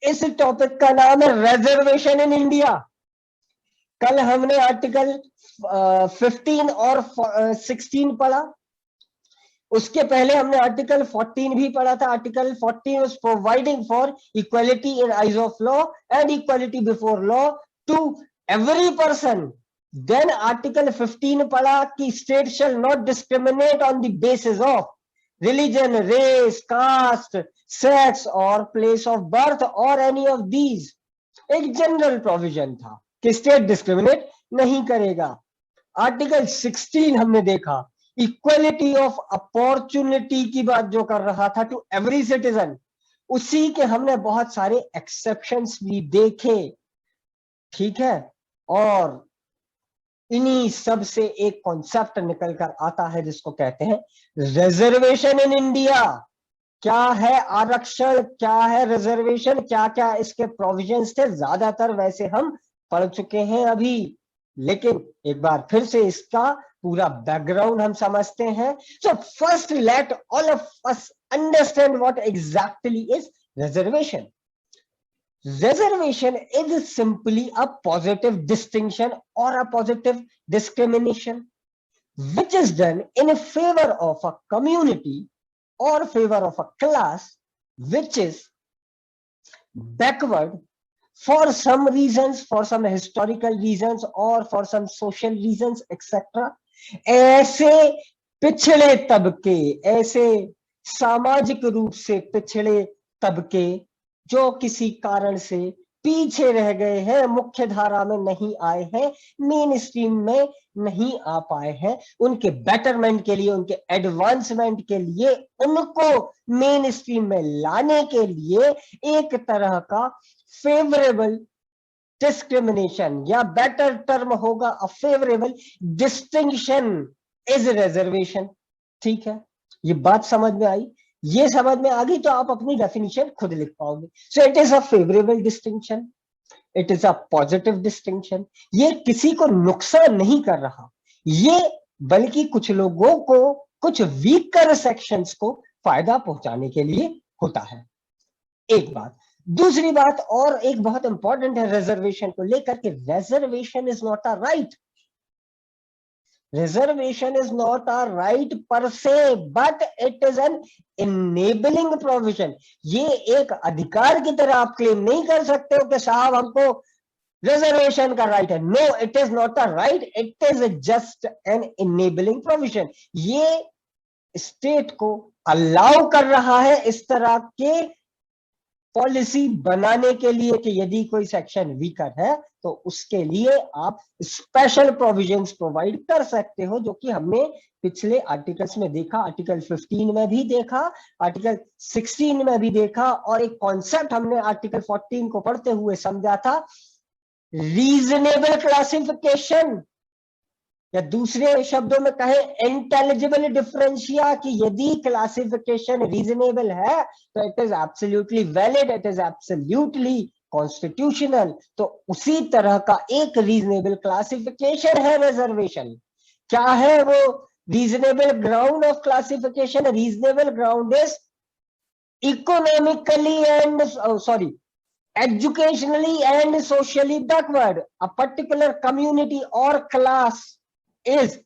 इस टॉपिक का नाम है रिजर्वेशन इन इंडिया। कल हमने आर्टिकल 15 और 16 पढ़ा, उसके पहले हमने आर्टिकल 14 भी पढ़ा था। Article 14 was providing for equality in eyes of law and equality before law to every person. Then article 15 पढ़ा कि state shall not discriminate on the basis of religion, race, caste, sex और place of birth और any of these. एक general provision था कि state discriminate नहीं करेगा। Article 16 हमने देखा इक्वलिटी ऑफ अपॉर्चुनिटी की बात जो कर रहा था टू एवरी सिटीजन। उसी के हमने बहुत सारे एक्सेप्शंस भी देखे, ठीक है। और इन्हीं सब से एक कॉन्सेप्ट निकल कर आता है जिसको कहते हैं रिजर्वेशन इन इंडिया। क्या है आरक्षण, क्या है रिजर्वेशन, क्या क्या इसके प्रोविजंस थे, ज्यादातर वैसे हम पढ़ चुके हैं अभी, लेकिन एक बार फिर से इसका पूरा बैकग्राउंड हम समझते हैं। So first let all of us understand what exactly is reservation. Reservation is simply a positive distinction or a positive discrimination which is done in favor of a community or favor of a class which is backward for some reasons, for some historical reasons or for some social reasons etc. ऐसे पिछड़े तबके, ऐसे सामाजिक रूप से पिछड़े तबके जो किसी कारण से पीछे रह गए हैं, मुख्य धारा में नहीं आए हैं, मेन स्ट्रीम में नहीं आ पाए हैं, उनके बेटरमेंट के लिए, उनके एडवांसमेंट के लिए, उनको मेन स्ट्रीम में लाने के लिए एक तरह का फेवरेबल डिस्क्रिमिनेशन या बेटर टर्म होगा अ फेवरेबल डिस्टिंक्शन इज रिजर्वेशन। ठीक है, ये बात समझ में आई? ये समझ में आ गई तो आप अपनी डेफिनेशन खुद लिख पाओगे। सो it is a favourable distinction, it is a positive distinction. ये किसी को नुकसान नहीं कर रहा, ये बल्कि कुछ लोगों को, कुछ वीकर सेक्शंस को फायदा पहुंचाने के लिए होता है। एक बात। दूसरी बात और एक बहुत इंपॉर्टेंट है रिजर्वेशन को लेकर के, reservation is not a right. Reservation is not a right per se, but it is an enabling provision. ये एक अधिकार की तरह आप क्लेम नहीं कर सकते हो कि साहब हमको रिजर्वेशन का राइट है। No, it is not a right, it is just an enabling provision. ये स्टेट को अलाउ कर रहा है इस तरह के पॉलिसी बनाने के लिए कि यदि कोई सेक्शन वीकर है तो उसके लिए आप स्पेशल प्रोविजंस प्रोवाइड कर सकते हो, जो कि हमने पिछले आर्टिकल्स में देखा, आर्टिकल 15 में भी देखा, आर्टिकल 16 में भी देखा, और एक कॉन्सेप्ट हमने आर्टिकल 14 को पढ़ते हुए समझा था, रीजनेबल क्लासिफिकेशन, या दूसरे शब्दों में कहे इंटेलिजिबल डिफरेंशिया, कि यदि क्लासिफिकेशन रीजनेबल है तो it is absolutely valid, it is absolutely constitutional. तो उसी तरह का एक रीजनेबल क्लासिफिकेशन है रिजर्वेशन। क्या है वो reasonable ground of classification? Reasonable ground is economically and educationally and socially backward. A particular community or class is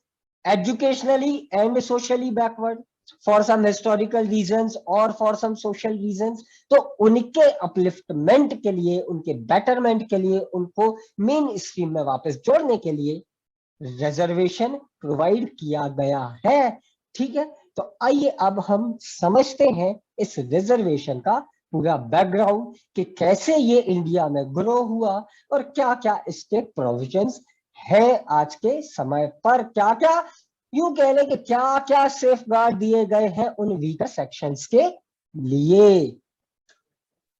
educationally and socially backward for some historical reasons or for some social reasons. तो उनके upliftment के लिए, उनके betterment के लिए, उनको main stream में वापस जोड़ने के लिए रिजर्वेशन प्रोवाइड किया गया है। ठीक है, तो आइए अब हम समझते हैं इस रिजर्वेशन का पूरा बैकग्राउंड कि कैसे ये इंडिया में ग्रो हुआ और क्या क्या इसके प्रोविजंस है आज के समय पर, क्या क्या यूं कह लें कि क्या क्या सेफ गार्ड दिए गए हैं उन वीकर सेक्शंस के लिए।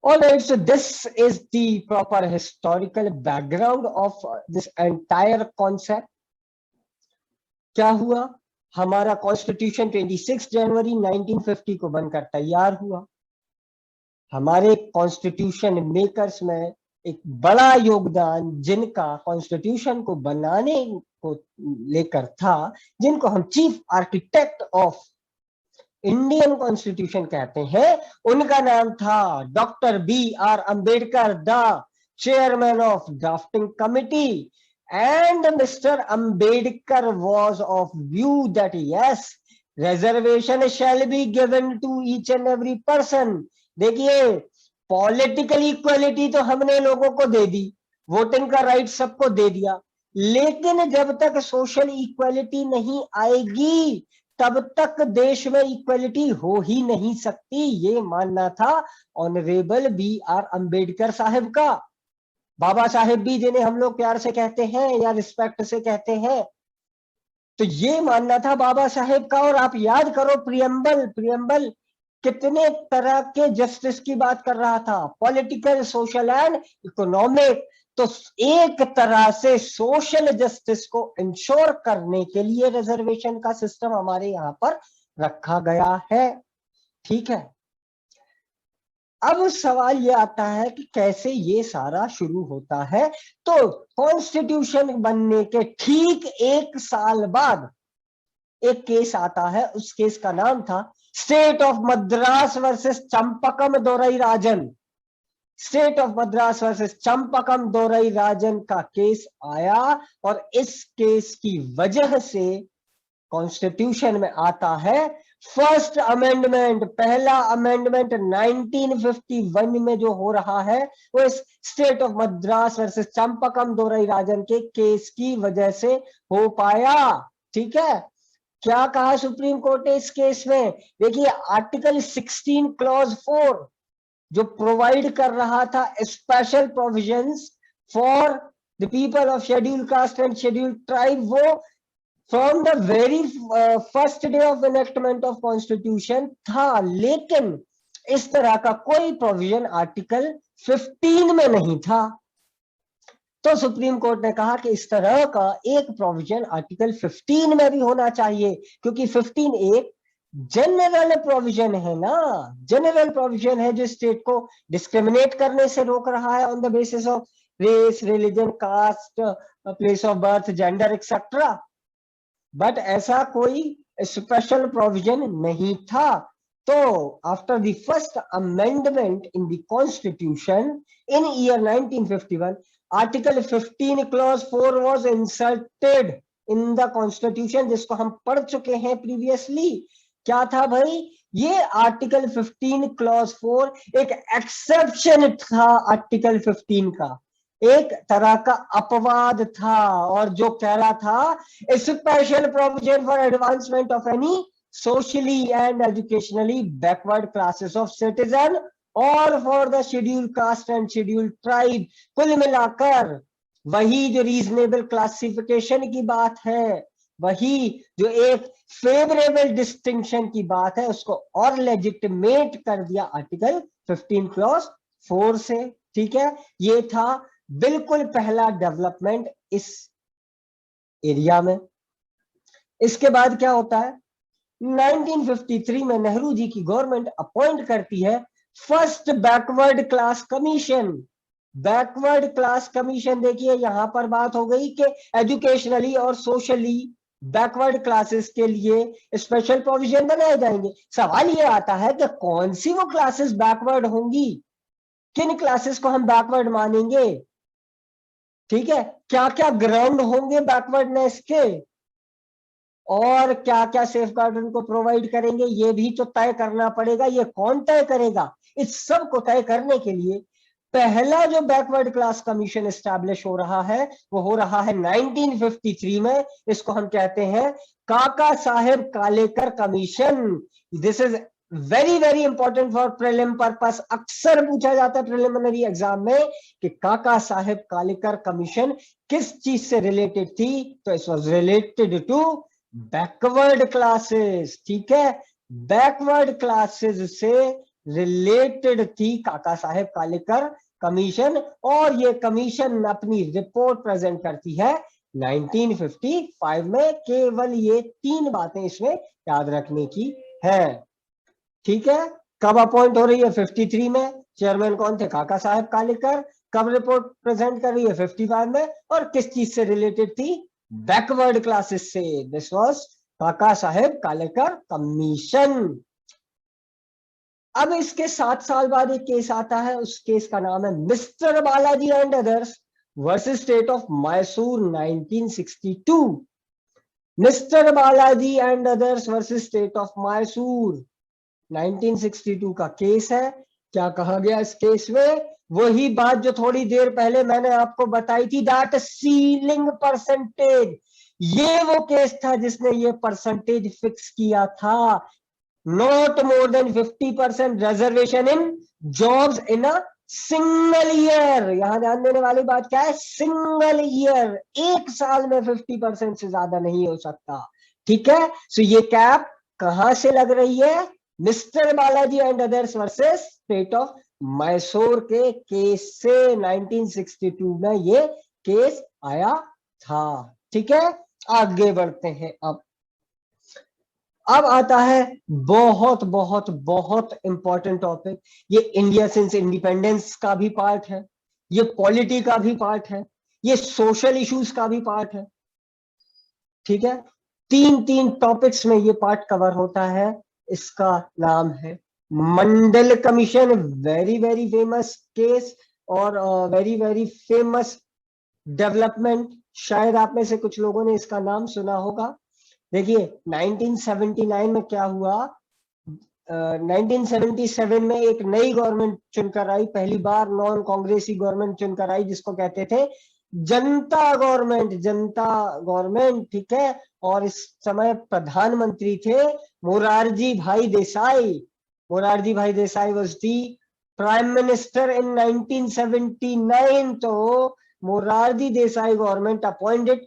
Alright, so this is the proper historical background of this entire concept. क्या हुआ, हमारा कॉन्स्टिट्यूशन 26 जनवरी 1950 को बनकर तैयार हुआ। हमारे कॉन्स्टिट्यूशन मेकर्स में एक बड़ा योगदान जिनका कॉन्स्टिट्यूशन को बनाने को लेकर था, जिनको हम chief architect of Indian constitution कहते हैं, उनका नाम था doctor B.R. Ambedkar, the chairman of drafting committee. And Mr. Ambedkar was of view that yes, reservation shall be given to each and every person. देखिए, पॉलिटिकल इक्वलिटी तो हमने लोगों को दे दी, वोटिंग का राइट सबको दे दिया, लेकिन जब तक सोशल इक्वलिटी नहीं आएगी तब तक देश में इक्वलिटी हो ही नहीं सकती. ये मानना था ऑनरेबल B.R. अंबेडकर साहब का. बाबा साहेब भी जिन्हें हम लोग प्यार से कहते हैं या रिस्पेक्ट से कहते हैं, तो ये मानना था बाबा साहेब का. और आप याद करो प्रियम्बल कितने तरह के जस्टिस की बात कर रहा था, पॉलिटिकल, सोशल एंड इकोनॉमिक. तो एक तरह से सोशल जस्टिस को इंश्योर करने के लिए रिजर्वेशन का सिस्टम हमारे यहाँ पर रखा गया है. ठीक है, अब सवाल ये आता है कि कैसे ये सारा शुरू होता है. तो कॉन्स्टिट्यूशन बनने के ठीक 1 साल बाद एक केस आता है. उस केस का नाम था state of Madras versus Champakam Dorairajan. State of Madras versus Champakam Dorairajan का केस आया और इस केस की वजह से कॉन्स्टिट्यूशन में आता है फर्स्ट अमेंडमेंट. पहला अमेंडमेंट 1951 में जो हो रहा है वो इस state of Madras versus Champakam Dorairajan के केस की वजह से हो पाया. ठीक है, क्या कहा सुप्रीम कोर्ट ने इस केस में? देखिए, आर्टिकल 16 क्लॉज 4 जो प्रोवाइड कर रहा था special provisions for the people of schedule caste and schedule tribe, वो from the very first day of enactment of constitution था. लेकिन इस तरह का कोई प्रोविजन आर्टिकल 15 में नहीं था. तो सुप्रीम कोर्ट ने कहा कि इस तरह का एक प्रोविजन आर्टिकल 15 में भी होना चाहिए, क्योंकि 15 एक जनरल प्रोविजन है ना, जनरल प्रोविजन है जो स्टेट को डिस्क्रिमिनेट करने से रोक रहा है on the basis of race, religion, caste, place of birth, gender etcetera. But ऐसा कोई स्पेशल प्रोविजन नहीं था. तो after the first amendment in the constitution in year 1951, article 15 clause 4 was inserted in the constitution, जिसको हम पढ़ चुके हैं प्रीवियसली. क्या था भाई? ये आर्टिकल 15 क्लॉज 4 एक एक्सेप्शन था आर्टिकल 15 का, एक तरह का अपवाद था, और जो कह रहा था special provision for advancement of any socially and educationally backward classes of citizen और for the schedule caste and schedule tribe. कुल मिलाकर वही जो रीजनेबल क्लासिफिकेशन की बात है, वही जो एक फेवरेबल डिस्टिंक्शन की बात है, उसको और लेजिटिमेट कर दिया आर्टिकल 15 क्लॉज 4 से. ठीक है, ये था बिल्कुल पहला डेवलपमेंट इस एरिया में. इसके बाद क्या होता है? 1953 में नेहरू जी की गवर्नमेंट अपॉइंट करती है first backward class commission. Backward class commission, देखिए यहां पर बात हो गई कि एजुकेशनली और सोशली बैकवर्ड क्लासेस के लिए स्पेशल प्रोविजन बनाए जाएंगे. सवाल ये आता है कि कौन सी वो क्लासेस बैकवर्ड होंगी, किन क्लासेस को हम बैकवर्ड मानेंगे. ठीक है, क्या क्या ग्राउंड होंगे बैकवर्डनेस के, और क्या क्या सेफगार्ड उनको प्रोवाइड करेंगे, ये भी तो तय करना पड़ेगा. ये कौन तय करेगा? इस सब को तय करने के लिए पहला जो बैकवर्ड क्लास कमीशन एस्टैब्लिश हो रहा है वो हो रहा है 1953 में. इसको हम कहते हैं Kaka Saheb Kalelkar commission. This is very very important for prelim purpose. अक्सर पूछा जाता है प्रिलिमिनरी एग्जाम में कि काका साहेब कालेकर कमीशन किस चीज से रिलेटेड थी. तो it was related to backward classes. ठीक है, बैकवर्ड क्लासेस से रिलेटेड थी काका साहेब कालेकर कमीशन, और ये कमीशन अपनी रिपोर्ट प्रेजेंट करती है 1955 में. केवल ये 3 बातें इसमें याद रखने की है. ठीक है, कब अपॉइंट हो रही है? 53 में. चेयरमैन कौन थे? काका साहेब कालेकर. कब रिपोर्ट प्रेजेंट कर रही है? 55 में. और किस चीज से रिलेटेड थी? बैकवर्ड क्लासेस से. दिस वाज काका साहेब कालेकर कमीशन. अब इसके 7 साल बाद एक केस आता है, उस केस का नाम है mister Balaji and others versus state of Mysore 1962। Mister Balaji and others versus state of Mysore 1962 का केस है। क्या कहा गया इस केस में? वही बात जो थोड़ी देर पहले मैंने आपको बताई थी, दैट सीलिंग परसेंटेज। ये वो केस था जिसने ये परसेंटेज फिक्स किया था, not more then 50% reservation in jobs in a single year. यहां ध्यान देने वाली बात क्या है? सिंगल ईयर, एक साल में 50% से ज्यादा नहीं हो सकता। ठीक है, सो ये कैप कहां से लग रही है? Mister Balaji and others versus state of Mysore के केस से 1962 में ये केस आया था। ठीक है, आगे बढ़ते हैं। अब आता है बहुत बहुत बहुत इंपॉर्टेंट टॉपिक। ये इंडिया सिंस इंडिपेंडेंस का भी पार्ट है, ये पॉलिटी का भी पार्ट है, ये सोशल इश्यूज का भी पार्ट है। ठीक है, तीन तीन टॉपिक्स में ये पार्ट कवर होता है। इसका नाम है Mandal commission, very very famous case और वेरी वेरी फेमस डेवलपमेंट। शायद आप में से कुछ लोगों ने इसका नाम सुना होगा। देखिए 1979 में क्या हुआ, 1977 में एक नई गवर्नमेंट चुनकर आई, पहली बार नॉन कांग्रेसी गवर्नमेंट चुनकर आई, जिसको कहते थे जनता गवर्नमेंट, जनता गवर्नमेंट। ठीक है, और इस समय प्रधानमंत्री थे Morarji Bhai Desai. Morarji Bhai Desai was the prime minister in 1979। तो Morarji Desai government appointed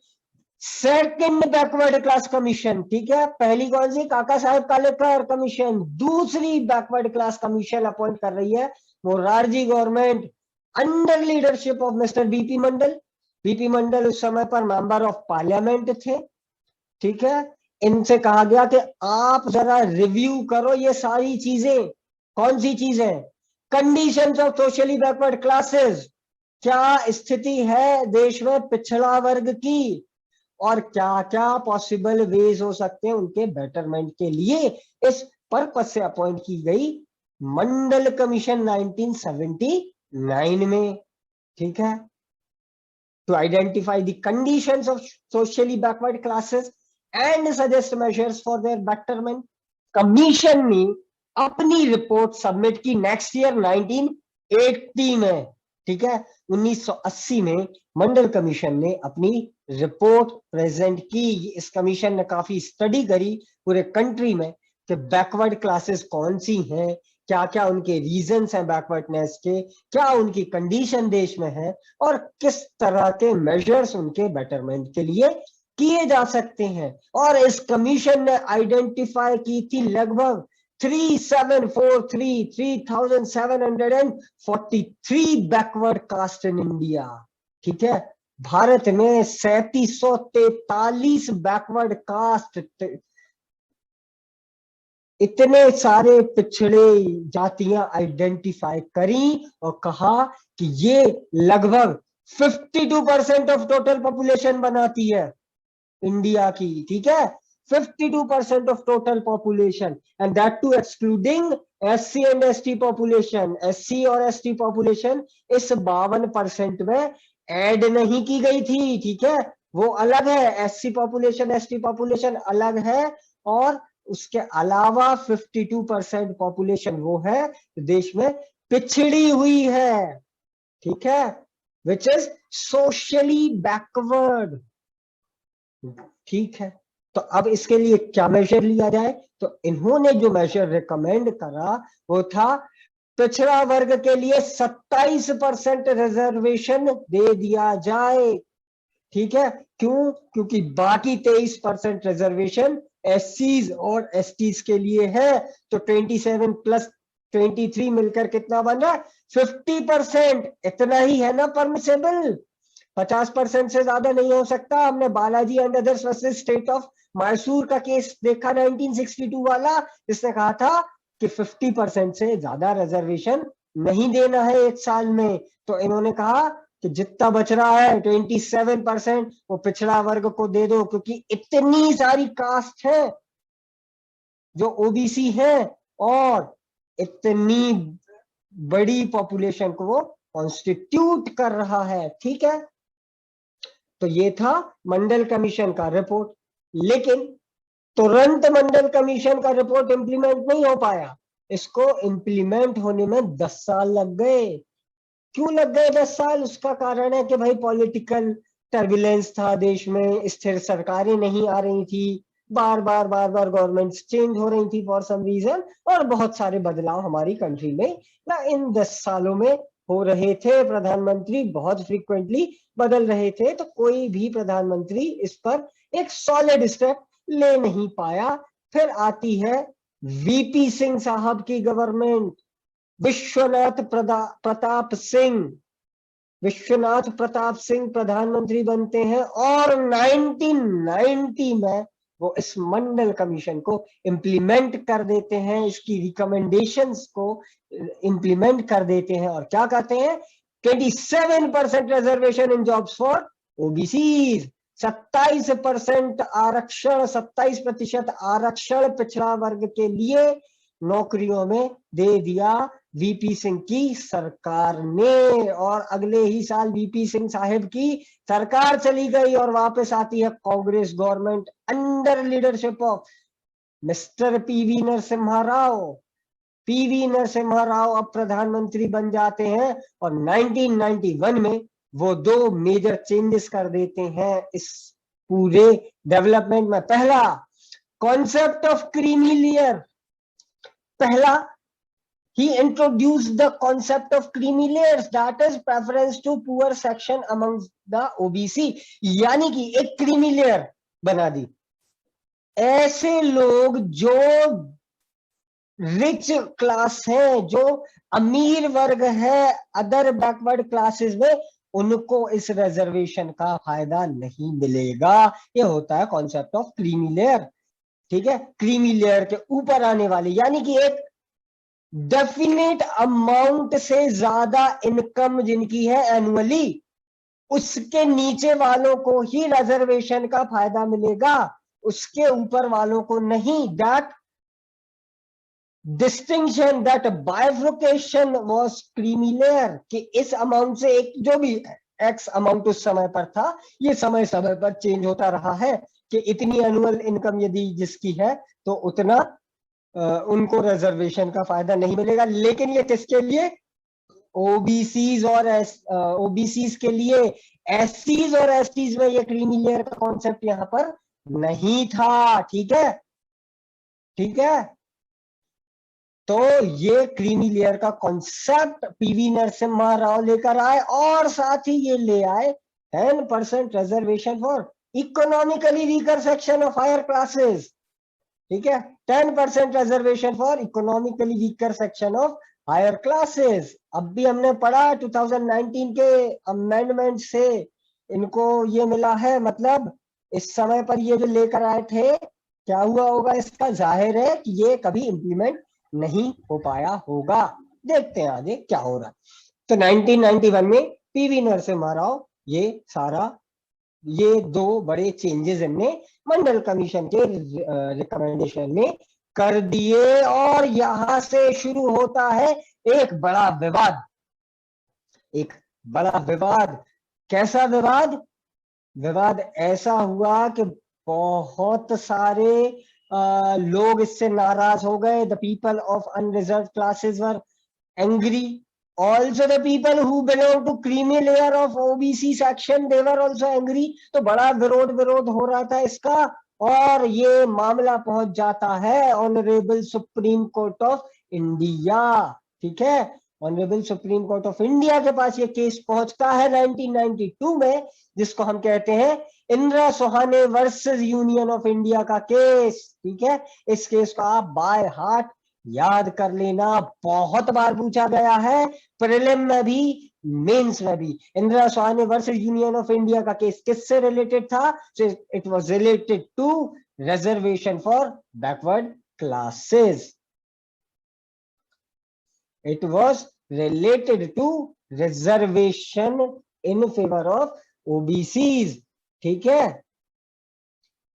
second backward class commission. ठीक है, पहली कौन सी? काका साहेब कालेकर कमीशन। दूसरी बैकवर्ड क्लास कमीशन अपॉइंट कर रही है Morarji government under leadership of mister B P Mandal. B P Mandal उस समय पर मेंबर ऑफ पार्लियामेंट थे। ठीक है, इनसे कहा गया कि आप जरा रिव्यू करो ये सारी चीजें। कौन सी चीजें? Conditions of socially backward classes, क्या स्थिति है देश में पिछड़ा वर्ग की, और क्या क्या पॉसिबल वेज हो सकते हैं उनके बेटरमेंट के लिए। इस पर्पज से अपॉइंट की गई मंडल कमीशन 1979 में। ठीक है, to identify the conditions of socially backward classes and suggest measures for their betterment. Commission ने अपनी रिपोर्ट सबमिट की नेक्स्ट ईयर 1980 में। ठीक है, 1980 में मंडल कमीशन ने अपनी रिपोर्ट प्रेजेंट की। इस कमीशन ने काफी स्टडी करी पूरे कंट्री में कि बैकवर्ड क्लासेस कौन सी हैं, क्या क्या उनके रीजंस हैं बैकवर्डनेस के, क्या उनकी कंडीशन देश में है, और किस तरह के मेजर्स उनके बेटरमेंट के लिए किए जा सकते हैं। और इस कमीशन ने आइडेंटिफाई की थी लगभग 3743 बैकवर्ड कास्ट इन इंडिया। ठीक है, भारत में 3743 बैकवर्ड कास्ट, इतने सारे पिछड़े जातियां आइडेंटिफाई करी और कहा कि ये लगभग 52% ऑफ टोटल पॉपुलेशन बनाती है इंडिया की। ठीक है, 52% of total population, and that too excluding SC and ST population. SC और एसटी पॉपुलेशन इस 52% में ऐड नहीं की गई थी। ठीक है, वो अलग है, एससी पॉपुलेशन एसटी पॉपुलेशन अलग है, और उसके अलावा 52% पॉपुलेशन वो है देश में पिछड़ी हुई है। ठीक है, विच इज सोशली बैकवर्ड। ठीक है, तो अब इसके लिए क्या मेजर लिया जाए? तो इन्होंने जो मेजर रिकमेंड करा वो था पिछड़ा वर्ग के लिए 27% रिजर्वेशन दे दिया जाए। ठीक है, क्यों? क्योंकि बाकी 23% रिजर्वेशन एससीज और एसटीज के लिए है। तो 27 प्लस 23 मिलकर कितना बन रहा है? 50%। इतना ही है ना परमिसेबल, 50% से ज्यादा नहीं हो सकता। हमने Balaji and others versus state of Mysore का केस देखा 1962 वाला, जिसने कहा था कि 50% से ज्यादा रिजर्वेशन नहीं देना है एक साल में। तो इन्होंने कहा कि जितना बच रहा है 27% वो पिछड़ा वर्ग को दे दो, क्योंकि इतनी सारी कास्ट है जो ओबीसी है और इतनी बड़ी पॉपुलेशन को वो कॉन्स्टिट्यूट कर रहा है। ठीक है, तो ये था मंडल कमीशन का रिपोर्ट। लेकिन तुरंत मंडल कमीशन का रिपोर्ट इंप्लीमेंट नहीं हो पाया, इसको इंप्लीमेंट होने में 10 साल लग गए। क्यों लग गए 10 साल? उसका कारण है कि भाई पॉलिटिकल टर्बुलेंस था देश में, स्थिर सरकारें नहीं आ रही थी, बार बार गवर्नमेंट्स चेंज हो रही थी फॉर सम रीजन, और बहुत सारे बदलाव हमारी कंट्री में ना इन 10 सालों में हो रहे थे। प्रधानमंत्री बहुत फ्रीक्वेंटली बदल रहे थे, तो कोई भी प्रधानमंत्री इस पर एक सॉलिड स्टेप ले नहीं पाया। फिर आती है वीपी सिंह साहब की गवर्नमेंट, विश्वनाथ प्रताप सिंह प्रधानमंत्री बनते हैं, और 1990 में वो इस मंडल कमीशन को इंप्लीमेंट कर देते हैं, इसकी रिकमेंडेशंस को इंप्लीमेंट कर देते हैं। और क्या कहते हैं? 27% reservation in jobs for OBC, 27% आरक्षण, 27% आरक्षण पिछड़ा वर्ग के लिए नौकरियों में दे दिया वीपी सिंह की सरकार ने। और अगले ही साल वीपी सिंह साहिब की सरकार चली गई और वापस आती है Congress government under leadership of mister PV Narasimha Rao. PV Narasimha Rao अब प्रधानमंत्री बन जाते हैं, और 1991 में वो 2 मेजर चेंजेस कर देते हैं इस पूरे डेवलपमेंट में। पहला, कॉन्सेप्ट ऑफ क्रीमी लेयर। पहला, he introduced the concept of creamy layers, that is preference to poor section among the OBC, यानी कि एक क्रीमी लेयर बना दी। ऐसे लोग जो रिच क्लास है, जो अमीर वर्ग है अदर बैकवर्ड क्लासेस में, उनको इस रिजर्वेशन का फायदा नहीं मिलेगा। ये होता है कॉन्सेप्ट ऑफ क्रीमी लेयर। ठीक है, क्रीमी लेयर के ऊपर आने वाली, यानी कि एक डेफिनेट अमाउंट से ज्यादा इनकम जिनकी है एनुअली, उसके नीचे वालों को ही रिजर्वेशन का फायदा मिलेगा, उसके ऊपर वालों को नहीं। That distinction, that bifurcation was creamy layer, कि इस अमाउंट से एक जो भी एक्स अमाउंट उस समय पर था, ये समय समय पर चेंज होता रहा है कि इतनी एनुअल इनकम यदि जिसकी है तो उतना उनको रिजर्वेशन का फायदा नहीं मिलेगा। लेकिन ये किसके लिए? ओबीसीज और ओबीसीज के लिए। एससीज और एसटीज में ये क्रीमी लेयर का कॉन्सेप्ट यहां पर नहीं था। ठीक है, ठीक है, तो ये क्रीमी लेयर का कॉन्सेप्ट पीवी नरसिम्हा राव लेकर आए, और साथ ही ये ले आए 10% reservation for economically weaker section of higher classes. ठीक है, 10% reservation for economically weaker section of higher classes. अब भी हमने पढ़ा 2019 के अमेंडमेंट से इनको ये मिला है। मतलब इस समय पर ये जो लेकर आए थे, क्या हुआ होगा इसका? जाहिर है कि ये कभी इंप्लीमेंट नहीं हो पाया होगा। देखते हैं आगे क्या हो रहा है। तो 1991 में पीवी नरसिम्हा राव ये सारा, ये 2 बड़े चेंजेस इनने मंडल कमीशन के रिकमेंडेशन में कर दिए। और यहां से शुरू होता है एक बड़ा विवाद। एक बड़ा विवाद। कैसा विवाद? विवाद ऐसा हुआ कि बहुत सारे लोग इससे नाराज हो गए। The people of unreserved classes were angry, also the people who belong to creamy layer of OBC section, they were also angry। तो बड़ा विरोध हो रहा था इसका, और ये मामला पहुंच जाता है honourable supreme court of India. ठीक है, honourable supreme court of India के पास ये केस पहुंचता है 1992 में, जिसको हम कहते हैं Indira Sawhney versus union of India का केस। ठीक है, इस केस को आप बाय हार्ट याद कर लेना, बहुत बार पूछा गया है, प्रीलिम में भी मेंस में भी। Indira Sawhney versus union of India का केस किससे रिलेटेड था? It was related to reservation for backward classes. It was related to reservation in favour of OBCs. ठीक है,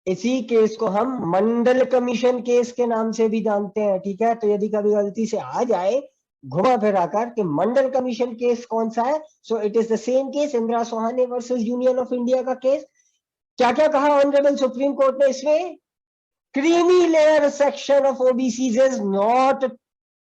इसी केस को हम मंडल कमीशन केस के नाम से भी जानते हैं, ठीक है। तो यदि कभी गलती से आ जाए घुमा फिरा कर कि मंडल कमीशन केस कौन सा है, so it is the same case, Indira Sawhney versus union of India का केस। क्या क्या कहा ऑनरेबल सुप्रीम कोर्ट ने इसमें? Creamy layer section of OBCs is not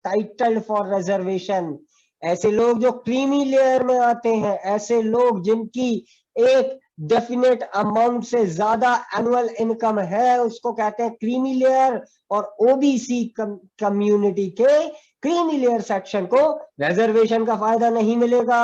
titled for reservation. ऐसे लोग जो क्रीमी लेयर में आते हैं, ऐसे लोग जिनकी एक डेफिनेट अमाउंट से ज्यादा एनुअल इनकम है, उसको कहते हैं क्रीमी लेयर। और ओबीसी कम्युनिटी के क्रीमी लेयर सेक्शन को रिजर्वेशन का फायदा नहीं मिलेगा।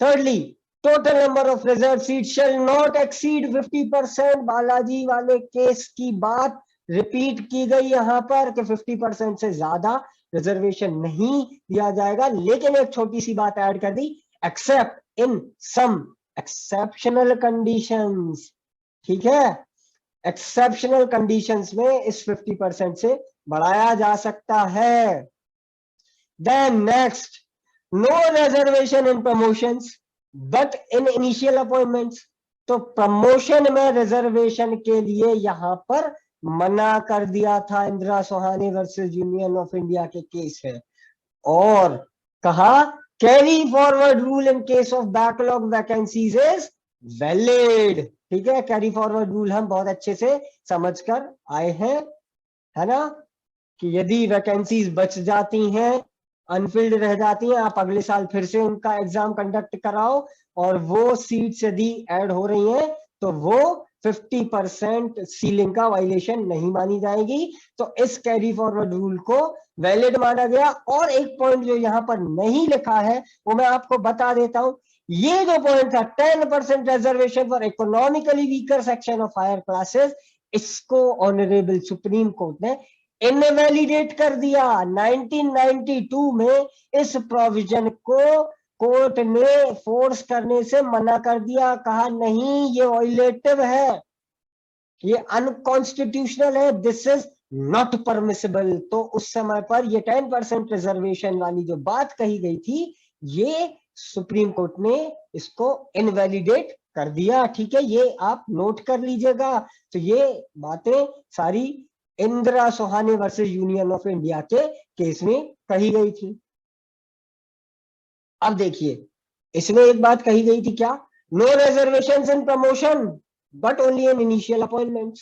thirdly, total number of reserved seats shall not exceed 50%। Balaji वाले केस की बात रिपीट की गई यहां पर कि 50% से ज्यादा रिजर्वेशन नहीं दिया जाएगा। लेकिन एक छोटी सी बात ऐड कर दी, except in some exceptional conditions, ठीक है। एक्सेप्शनल कंडीशंस में इस 50% से बढ़ाया जा सकता है। Then next, no reservation in promotions but in initial appointments. तो प्रमोशन में रिजर्वेशन के लिए यहां पर मना कर दिया था Indira Sawhney versus union of India के केस है। और कहा carry forward rule in case of backlog vacancies is valid, ठीक है। कैरी फॉरवर्ड रूल हम बहुत अच्छे से समझकर आए हैं, है ना, कि यदि वैकेंसीज बच जाती हैं, अनफिल्ड रह जाती हैं, आप अगले साल फिर से उनका एग्जाम कंडक्ट कराओ और वो सीट्स यदि ऐड हो रही हैं तो वो 50% सीलिंग का वायलेशन नहीं मानी जाएगी। तो इस कैरी फॉरवर्ड रूल को वैलिड माना गया। और एक पॉइंट जो यहां पर नहीं लिखा है वो मैं आपको बता देता हूं। ये जो पॉइंट था 10% reservation for economically weaker section of higher classes, इसको ऑनरेबल सुप्रीम कोर्ट ने इनवैलिडेट कर दिया 1992 में। इस प्रोविजन को कोर्ट ने फोर्स करने से मना कर दिया, कहा नहीं ये वायलेटिव है, ये अनकॉन्स्टिट्यूशनल है, दिस इज नॉट परमिसिबल। तो उस समय पर ये 10% रिजर्वेशन वाली जो बात कही गई थी, ये सुप्रीम कोर्ट ने इसको इनवैलिडेट कर दिया, ठीक है। ये आप नोट कर लीजिएगा। तो ये बातें सारी Indira Sawhney versus union of India के केस में कही गई थी। अब देखिए, इसमें एक बात कही गई थी, क्या? No reservations in promotion but only in initial appointments.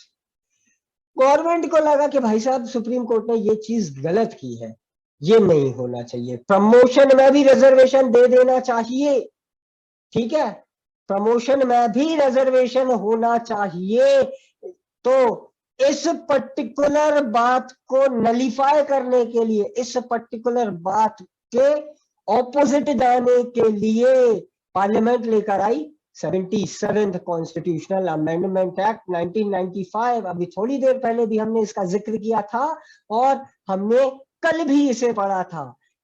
Government को लगा कि भाई साहब सुप्रीम कोर्ट ने ये चीज गलत की है, ये नहीं होना चाहिए, प्रमोशन में भी रिजर्वेशन दे देना चाहिए, ठीक है, प्रमोशन में भी रिजर्वेशन होना चाहिए। तो इस पर्टिकुलर बात को नलीफाई करने के लिए, इस पर्टिकुलर बात के ऑपोजिट जाने के लिए पार्लियामेंट लेकर आई 77th कॉन्स्टिट्यूशनल अमेंडमेंट एक्ट 1995। अभी थोड़ी देर पहले भी हमने इसका जिक्र किया था और हमने कल भी इसे पढ़ा था।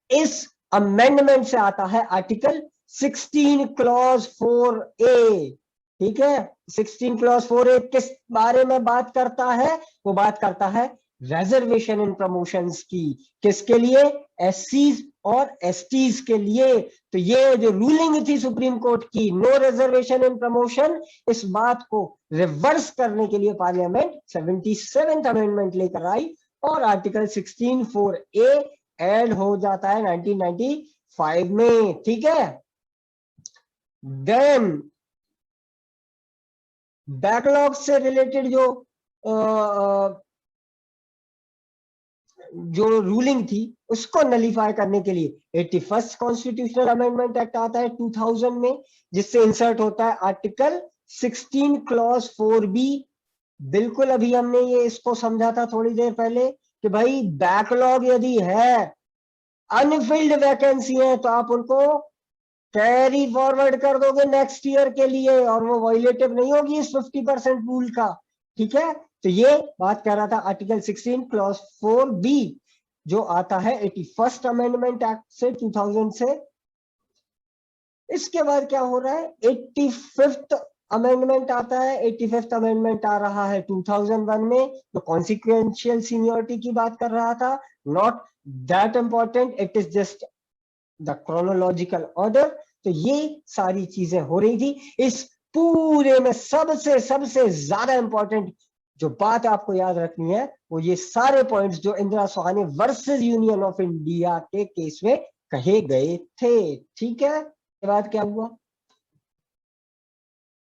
इस अमेंडमेंट से आता है आर्टिकल 16 क्लॉज 4A, ठीक है। 16 क्लॉज 4A किस बारे में बात करता है? वो बात करता है रिजर्वेशन इन प्रमोशंस की। किसके लिए? एससीज और एसटीज के लिए। तो ये जो रूलिंग थी सुप्रीम कोर्ट की, नो रिजर्वेशन इन प्रमोशन, इस बात को रिवर्स करने के लिए पार्लियामेंट 77th अमेंडमेंट लेकर आई और आर्टिकल 16(4)A ऐड हो जाता है 1995 में, ठीक है। देन बैकलॉग से रिलेटेड जो रूलिंग थी उसको नलीफाई करने के लिए 81st कॉन्स्टिट्यूशनल अमेंडमेंट एक्ट आता है 2000 में, जिससे इंसर्ट होता है आर्टिकल 16 क्लॉज 4B। बिल्कुल अभी हमने ये इसको समझा था थोड़ी देर पहले कि भाई बैकलॉग यदि है, अनफिल्ड वैकेंसी है, तो आप उनको कैरी फॉरवर्ड कर दोगे नेक्स्ट ईयर के लिए और वो वायलेटिव नहीं होगी इस 50% रूल का, ठीक है। तो ये बात कर रहा था आर्टिकल 16 क्लॉज 4B जो आता है 81st अमेंडमेंट एक्ट से 2000 से। इसके बाद क्या हो रहा है? 85th अमेंडमेंट आता है। 85th अमेंडमेंट आ रहा है 2001 में, तो कॉन्सिक्वेंशियल सीनियरिटी की बात कर रहा था। Not that important, it is just the chronological order. तो ये सारी चीजें हो रही थी। इस पूरे में सबसे ज्यादा इंपॉर्टेंट जो बात आपको याद रखनी है वो ये सारे पॉइंट्स जो Indira Sohani versus union of India के केस में कहे गए थे। ठीक है, इसके बाद क्या हुआ,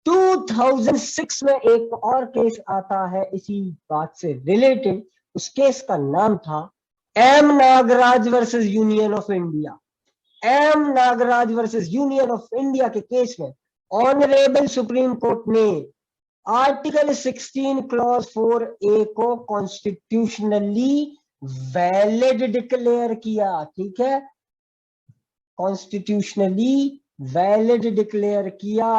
2006 में एक और केस आता है इसी बात से रिलेटेड। उस केस का नाम था M Nagaraj versus union of India. M Nagaraj versus union of India के केस में ऑनरेबल सुप्रीम कोर्ट ने आर्टिकल 16 क्लॉज 4A को कॉन्स्टिट्यूशनली वैलिड डिक्लेयर किया। ठीक है, कॉन्स्टिट्यूशनली वैलिड डिक्लेयर किया।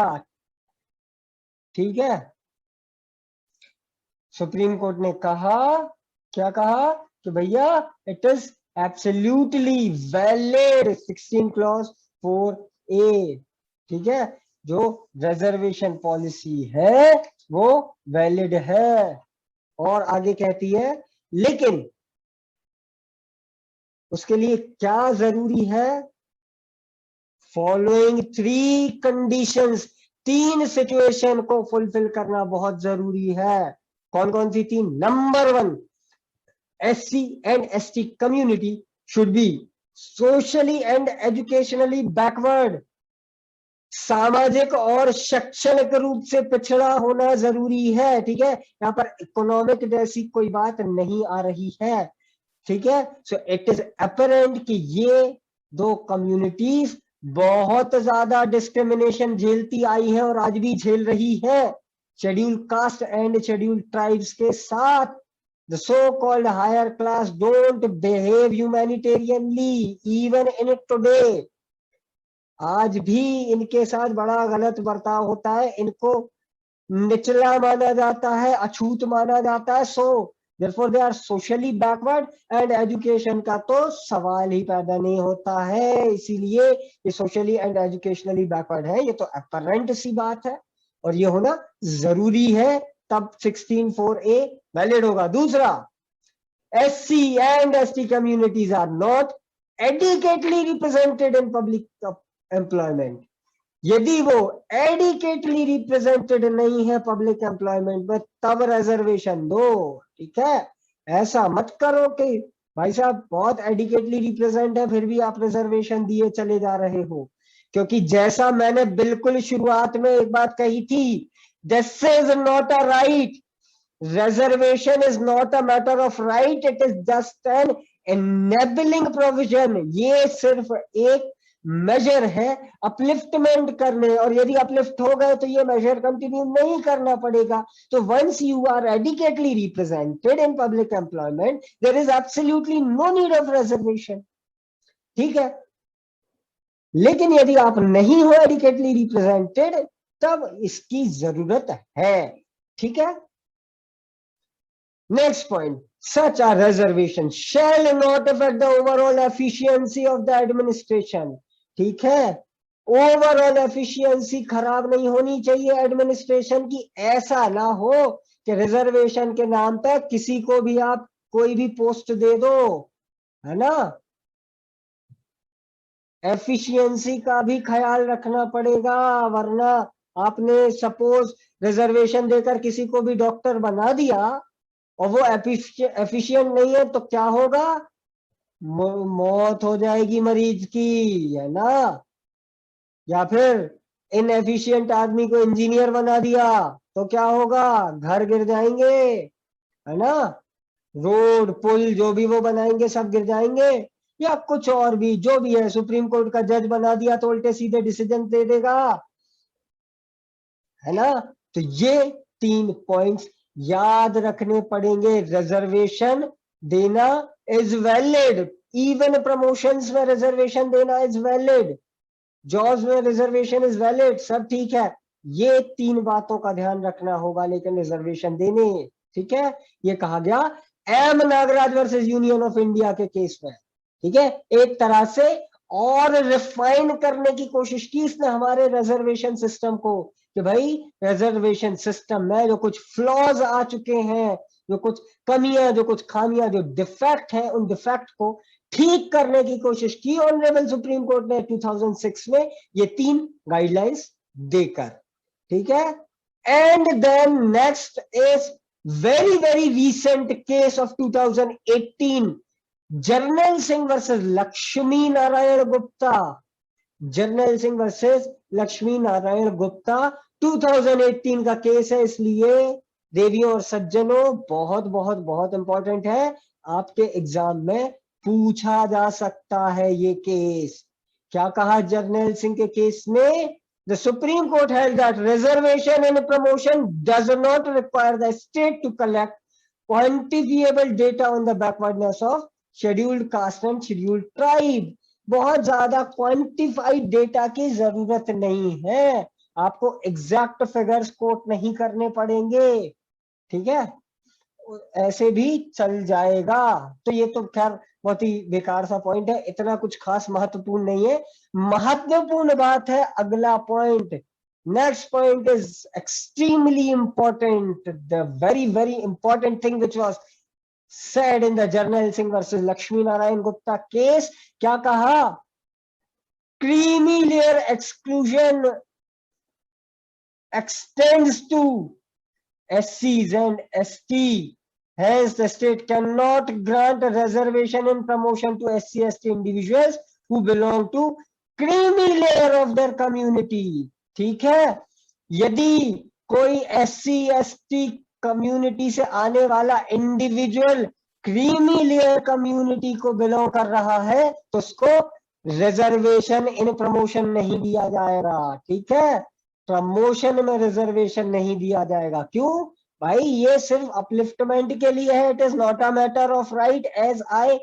ठीक है, सुप्रीम कोर्ट ने कहा, क्या कहा कि भैया it is absolutely valid 16 clause 4A। ठीक है, जो रिजर्वेशन पॉलिसी है वो वैलिड है। और आगे कहती है लेकिन उसके लिए क्या जरूरी है, फॉलोइंग 3 कंडीशंस, 3 सिचुएशन को फुलफिल करना बहुत जरूरी है। कौन कौन सी 3? Number 1, SC and ST community should be socially and educationally backward, सामाजिक और शैक्षणिक रूप से पिछड़ा होना जरूरी है। ठीक है, यहाँ पर इकोनॉमिक जैसी कोई बात नहीं आ रही है। ठीक है, सो इट इज अपरेंट कि ये 2 कम्युनिटीज बहुत ज्यादा डिस्क्रिमिनेशन झेलती आई है और आज भी झेल रही है। Schedule caste and schedule tribes के साथ the so-called higher class don't behave humanitarianly even in today। आज भी इनके साथ बड़ा गलत बर्ताव होता है, इनको निचला माना जाता है, अछूत माना जाता है। सो therefore they are socially backward and education का तो सवाल ही पैदा नहीं होता है। इसीलिए ये socially and educationally backward है, ये तो apparent सी बात है और ये होना जरूरी है, तब 16(4)A वैलिड होगा। दूसरा, SC and ST communities are not adequately represented in public employment। यदि वो एडिकेटली रिप्रेजेंटेड नहीं है पब्लिक एम्प्लॉयमेंट में तब रिजर्वेशन दो। ठीक है, ऐसा मत करो कि भाई साहब बहुत एडिकेटली रिप्रेजेंट है फिर भी आप रिजर्वेशन दिए चले जा रहे हो, क्योंकि जैसा मैंने बिल्कुल शुरुआत में एक बात कही थी, this is not a right, reservation is not a matter of right, it is just N enabling provision. ये सिर्फ एक मेजर है अपलिफ्टमेंट करने, और यदि अपलिफ्ट हो गए तो ये मेजर कंटिन्यू नहीं करना पड़ेगा। तो once you are adequately represented in public employment there is absolutely no need of reservation. ठीक है, लेकिन यदि आप नहीं हो एडिकेटली रिप्रेजेंटेड तब इसकी जरूरत है। ठीक है, next point, such a reservation shall not affect the overall efficiency of the administration। ठीक है, ओवरऑल एफिशिएंसी खराब नहीं होनी चाहिए एडमिनिस्ट्रेशन की। ऐसा ना हो कि रिजर्वेशन के नाम पे किसी को भी आप कोई भी पोस्ट दे दो, है ना। एफिशिएंसी का भी ख्याल रखना पड़ेगा, वरना आपने सपोज रिजर्वेशन देकर किसी को भी डॉक्टर बना दिया और वो एफिशिएंट नहीं है तो क्या होगा, मौत हो जाएगी मरीज की, है ना। या फिर इनएफिशिएंट आदमी को इंजीनियर बना दिया तो क्या होगा, घर गिर जाएंगे, है ना। रोड पुल जो भी वो बनाएंगे सब गिर जाएंगे, या कुछ और भी जो भी है, सुप्रीम कोर्ट का जज बना दिया तो उल्टे सीधे डिसीजन दे देगा, है ना। तो ये 3 पॉइंट्स याद रखने पड़ेंगे। रिजर्वेशन देना इज वैलिड, इवन प्रमोशंस में रिजर्वेशन देना इज वैलिड, जॉब्स में रिजर्वेशन इज वैलिड, सब ठीक है। ये 3 बातों का ध्यान रखना होगा लेकिन रिजर्वेशन देने। ठीक है, ये कहा गया M Nagaraj versus union of India के केस में। ठीक है, एक तरह से और रिफाइन करने की कोशिश की इसने हमारे रिजर्वेशन सिस्टम को, कि भाई रिजर्वेशन सिस्टम में जो कुछ फ्लॉज आ चुके हैं, जो कुछ कमियां, जो कुछ खामियां, जो डिफेक्ट है, उन डिफेक्ट को ठीक करने की कोशिश की ऑनरेबल सुप्रीम कोर्ट ने 2006 में ये 3 गाइडलाइंस देकर। ठीक है, and then next is very recent case of 2018, Jarnail Singh versus Lakshmi Narayan Gupta, Jarnail Singh versus Lakshmi Narayan Gupta 2018 का केस है। इसलिए देवियों और सज्जनों, बहुत बहुत बहुत इंपॉर्टेंट है, आपके एग्जाम में पूछा जा सकता है ये केस। क्या कहा जर्नैल सिंह के केस में? The Supreme Court held that reservation and promotion does not require the state to collect quantifiable data on the backwardness of scheduled caste and scheduled tribe। बहुत ज्यादा क्वांटिफाइड डेटा की जरूरत नहीं है, आपको एग्जैक्ट फिगर्स कोट नहीं करने पड़ेंगे, ठीक है, ऐसे भी चल जाएगा। तो ये तो खैर बहुत ही बेकार सा पॉइंट है, इतना कुछ खास महत्वपूर्ण नहीं है। महत्वपूर्ण बात है अगला point. Next point is extremely important, the very important thing which was said in the Jarnail Singh versus Lakshmi Narayan Gupta case। क्या कहा? creamy layer exclusion extends to SCs and ST, hence the state cannot grant a reservation and promotion to SC/ST individuals who belong to creamy layer of their community। ठीक है, यदि कोई SC/ST community से आने वाला individual creamy layer community को belong कर रहा है तो उसको रिजर्वेशन इन प्रमोशन नहीं दिया जाएगा। ठीक है, प्रमोशन में रिजर्वेशन नहीं दिया जाएगा। क्यों भाई? ये सिर्फ अपलिफ्टमेंट के लिए है, it is not a matter of right, as I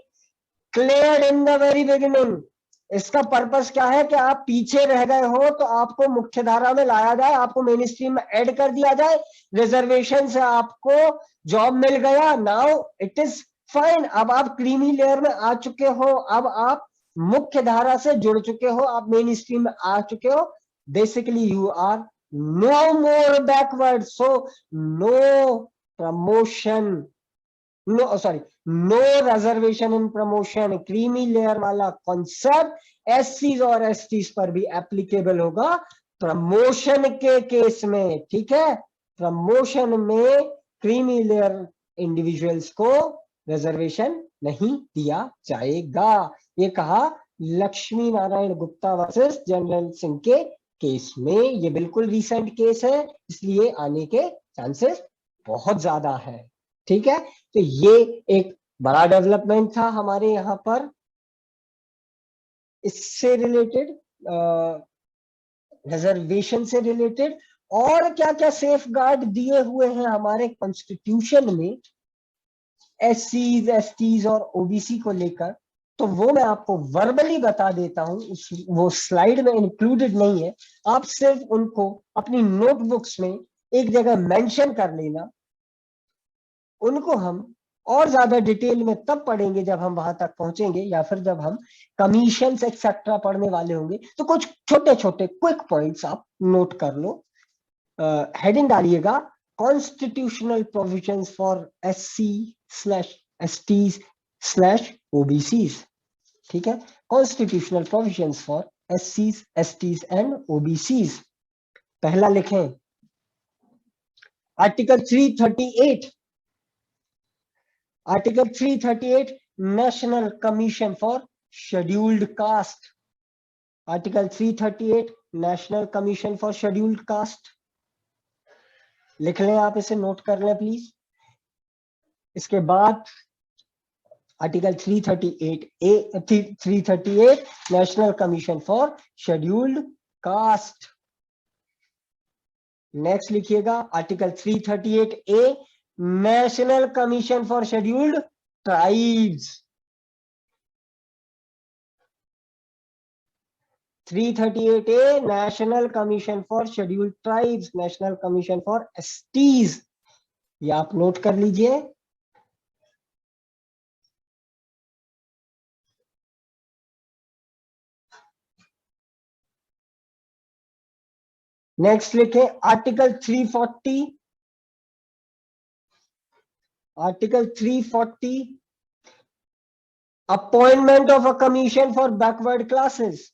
cleared in the very beginning. इसका पर्पस क्या है कि आप पीछे रह गए हो तो आपको मुख्य धारा में लाया जाए, आपको मेन स्ट्रीम में ऐड कर दिया जाए, रिजर्वेशन से आपको जॉब मिल गया, नाउ इट इज फाइन। अब आप क्रीमी लेयर में आ चुके हो, अब आप मुख्य धारा से जुड़ चुके हो, आप मेन स्ट्रीम में आ चुके हो, basically you are no more backward, so no promotion, no sorry, no reservation in promotion. Creamy layer वाला कॉन्सेप्ट एससीज और एसटीज पर भी एप्लीकेबल होगा प्रमोशन के केस में। ठीक है, प्रमोशन में क्रीमी लेयर इंडिविजुअल्स को रिजर्वेशन नहीं दिया जाएगा। ये कहा लक्ष्मी नारायण गुप्ता वर्सेस जनरल सिंह के केस में। ये बिल्कुल रिसेंट केस है, इसलिए आने के चांसेस बहुत ज्यादा है। ठीक है, तो ये एक बड़ा डेवलपमेंट था हमारे यहां पर। इससे रिलेटेड, रिजर्वेशन से रिलेटेड और क्या क्या सेफ गार्ड दिए हुए हैं हमारे कॉन्स्टिट्यूशन में एससीज, एसटीज और ओबीसी को लेकर, तो वो मैं आपको वर्बली बता देता हूं, वो स्लाइड में इंक्लूडेड नहीं है, आप सिर्फ उनको अपनी नोटबुक्स में एक जगह मेंशन कर लेना। उनको हम और ज्यादा डिटेल में तब पढ़ेंगे जब हम वहां तक पहुंचेंगे, या फिर जब हम कमीशंस एक्सेट्रा पढ़ने वाले होंगे। तो कुछ छोटे छोटे क्विक पॉइंट्स आप नोट कर लो। हेडिंग डालिएगा कॉन्स्टिट्यूशनल प्रोविजंस फॉर SC/STs/OBCs। ठीक है, constitutional provisions for SCs, STs and OBCs। पहला लिखें article 338, Article 338 National Commission for Scheduled Caste। Article 338 National Commission for Scheduled Caste लिख लें, आप इसे नोट कर लें प्लीज। इसके बाद article 338 national commission for scheduled caste. Next लिखिएगा article 338A national commission for scheduled tribes. 338A national commission for scheduled tribes, national commission for STs, ये आप नोट कर लीजिए। नेक्स्ट लिखे article 340, article 340 appointment of a commission for backward classes,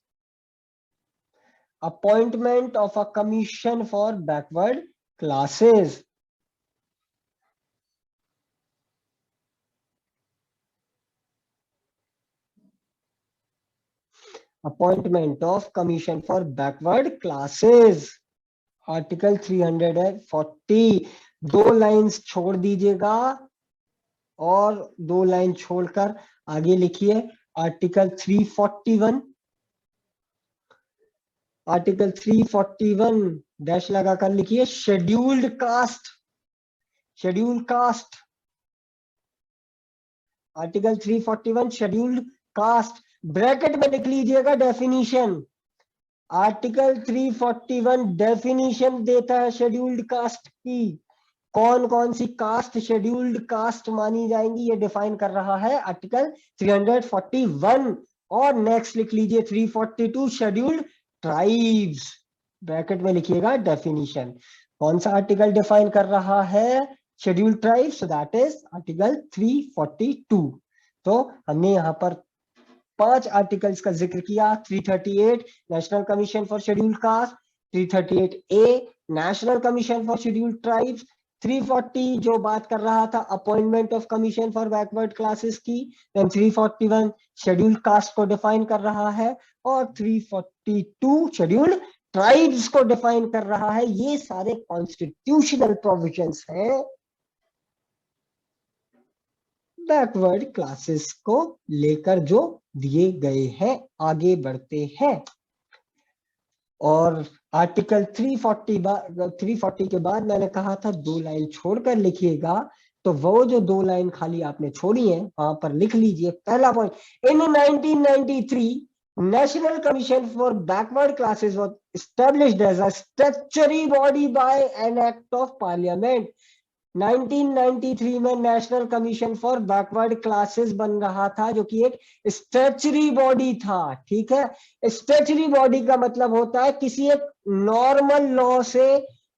appointment of a commission for backward classes। Appointment of commission for backward classes, article 340। 2 lines छोड़ दीजिएगा और 2 line छोड़कर आगे लिखिए आर्टिकल 341। आर्टिकल 341 डैश लगाकर लिखिए scheduled caste. Scheduled caste, article 341 scheduled caste, bracket में लिख लीजिएगा डेफिनीशन। आर्टिकल 341 डेफिनीशन देता है शेड्यूल्ड कास्ट की, कौन कौन सी कास्ट शेड्यूल्ड कास्ट मानी जाएंगी ये डिफाइन कर रहा है आर्टिकल 341। और नेक्स्ट लिख लीजिए 342 शेड्यूल्ड ट्राइब्स, ब्रैकेट में लिखिएगा डेफिनीशन। कौन सा आर्टिकल डिफाइन कर रहा है scheduled tribes, so that is article 342। तो हमने यहाँ पर 5 आर्टिकल्स का जिक्र किया। 338 national commission for scheduled cast, 338A national commission for scheduled tribes, 340 जो बात कर रहा था appointment of commission for backward classes की, देन 341 शेड्यूल्ड कास्ट को डिफाइन कर रहा है, और 342 शेड्यूल्ड ट्राइब्स को डिफाइन कर रहा है। ये सारे कॉन्स्टिट्यूशनल प्रोविजंस हैं बैकवर्ड क्लासेस को लेकर जो दिए गए हैं। आगे बढ़ते हैं और आर्टिकल 340 के बाद मैंने कहा था 2 लाइन छोड़कर लिखिएगा, तो वो जो 2 लाइन खाली आपने छोड़ी है वहां पर लिख लीजिए पहला point, in 1993 national commission for backward classes was established as a statutory body by an act of parliament. 1993 में national commission for backward classes बन रहा था, जो कि एक स्टैट्यूटरी बॉडी था। ठीक है, स्टैट्यूटरी बॉडी का मतलब होता है किसी एक नॉर्मल लॉ से